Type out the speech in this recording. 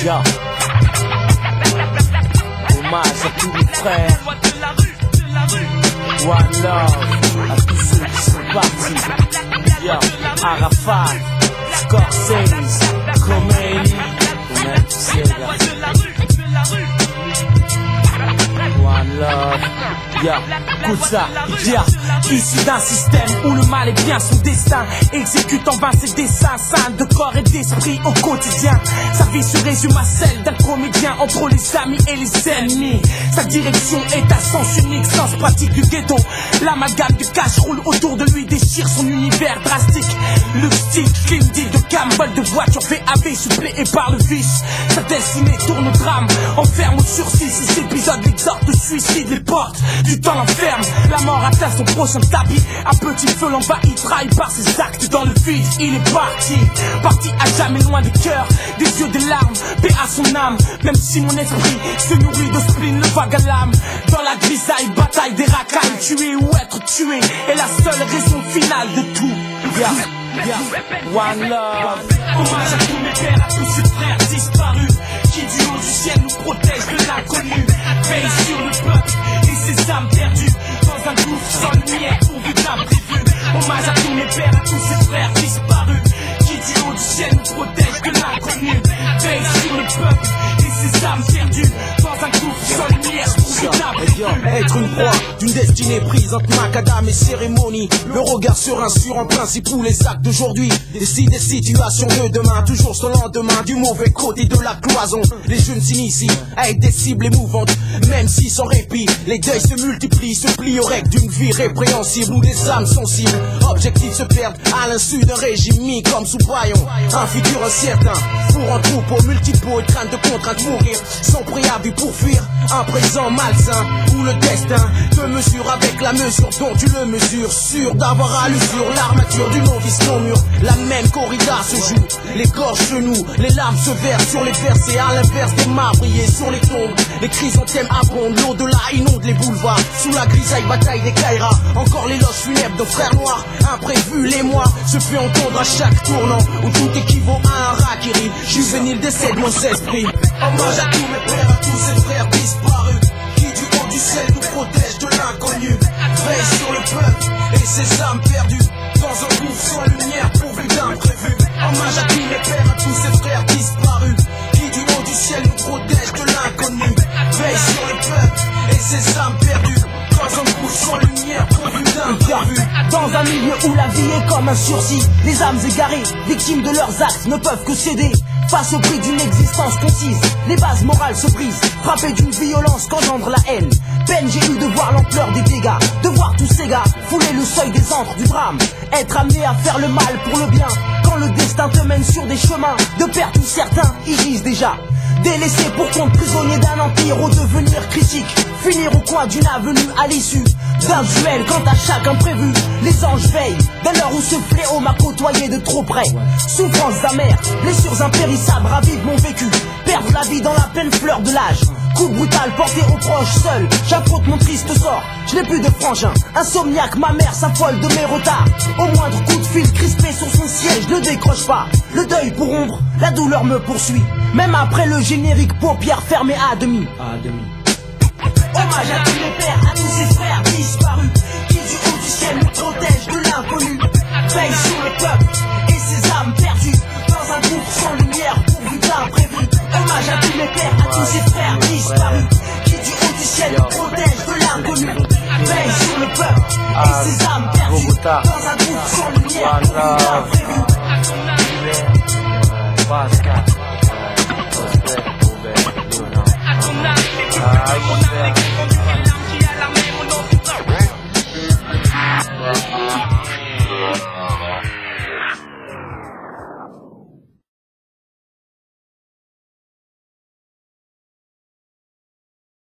Yo. Hommage à tous les frères. One love à tous ceux qui sont partis. Yo, Arafat, Scorsese, Khomeini, on a tous ces gars. One love. Yeah, écoute ça, yeah. Issu d'un système où le mal est bien son destin, exécute en vain ses dessins, sains de corps et d'esprit au quotidien. Sa vie se résume à celle d'un comédien entre les amis et les ennemis. Sa direction est à sens unique, sens pratique du ghetto. L'amalgame de cash roule autour de lui, déchire son univers drastique. Le style clean dit de Campbell, de voiture VAV suppléé par le vice. Sa destinée tourne au drame, enferme au sursis. Ces épisodes l'exhortent au suicide, les portes du temps l'enferme. La mort atteint son prochain tapis. Un petit feu l'envahit, trahi par ses actes dans le vide. Il est parti, parti à jamais loin des cœurs, des yeux, des larmes, paix à son âme. Même si mon esprit se nourrit de spleen, le vague à l'âme. Dans la grisaille, bataille des racailles, tuer ou être tué est la seule raison finale de tout. Yeah, yeah. One love. Hommage à tous mes pères, à tous ces frères disparus, qui du haut du ciel nous protègent de l'inconnu. Veille sur le peuple et ses âmes perdues dans un gouffre sans lumière pourvu d'imprévu. Hommage à tous mes pères, à tous ces frères disparus, qui du haut du ciel nous protègent de l'inconnu. Veille sur le peuple et ses âmes perdues dans un gouffre sans lumière pourvu d'imprévu. Être une proie d'une destinée prise entre macadam et cérémonie. Le regard serein sur un principe où les actes d'aujourd'hui décident des situations de demain. Toujours sur le lendemain du mauvais côté de la cloison. Les jeunes s'initient avec des cibles émouvantes, même si sans répit les deuils se multiplient, se plient aux règles d'une vie répréhensible où des âmes sensibles, objectifs se perdent à l'insu d'un régime mis comme sous paillon. Un futur incertain, pour un troupeau multiples et crainte de contrainte mourir sans préavis pour fuir un présent malsain où le destin te mesure avec la mesure dont tu le mesures, sûr d'avoir à l'usure l'armature du novice non mûr. La même corrida se joue, les gorges genoux, les larmes se versent sur les versets, à l'inverse des mâts brillés sur les tombes. Les chrysanthèmes abondent, l'au-delà inonde les boulevards, sous la grisaille bataille des Kairas. Encore l'éloge funèbre de frères noirs, imprévus les mois se fait entendre à chaque tournant, où tout équivaut à un rakiri. Juvénile décède nos esprits. Hommage à tous mes pères, à tous ces frères disparus, qui du haut du ciel nous protègent de l'inconnu. Veille sur le peuple et ses âmes perdues dans un gouffre sans lumière pourvu d'imprévu. Hommage à tous mes pères, à tous ces frères disparus, qui du haut du ciel nous protègent de l'inconnu. Veille sur le peuple et ses âmes perdues dans un gouffre sans lumière pourvu d'imprévu. Dans un milieu où la vie est comme un sursis, les âmes égarées, victimes de leurs actes, ne peuvent que céder face au prix d'une existence concise. Les bases morales se brisent, frappées d'une violence qu'engendre la haine. Peine j'ai eu de voir l'ampleur des dégâts, de voir tous ces gars fouler le seuil des antres du drame, être amené à faire le mal pour le bien. Quand le destin te mène sur des chemins de perte où certains y gisent déjà, délaissés pour compte, prisonniers d'un empire au devenir critique, finir au coin d'une avenue à l'issue d'un duel. Quant à chaque imprévu, les anges veillent dès l'heure où ce fléau m'a côtoyé de trop près. Souffrances amères, blessures impérissables ravivent mon vécu, perdre la vie dans la pleine fleur de l'âge. Coup brutal porté aux proches, seul j'affronte mon triste sort. Je n'ai plus de frangin, insomniaque, ma mère s'affole de mes retards. Au moindre coup de fil crispé sur son siège, ne décroche pas. Le deuil pour ombre, la douleur me poursuit, même après le générique, paupières fermées à demi. Hommage à tous les pères, à tous ces frères disparus, qui du haut du ciel nous protègent de l'inconnu. Veille sur le peuple et ses âmes perdues dans un gouffre sans lumière pourvu d'imprévu. Hommage à tous les pères, à tous ces frères disparus, qui du haut du ciel nous protègent de l'inconnu. Veille sur le peuple et ses âmes perdues dans un gouffre sans lumière pourvu d'imprévu.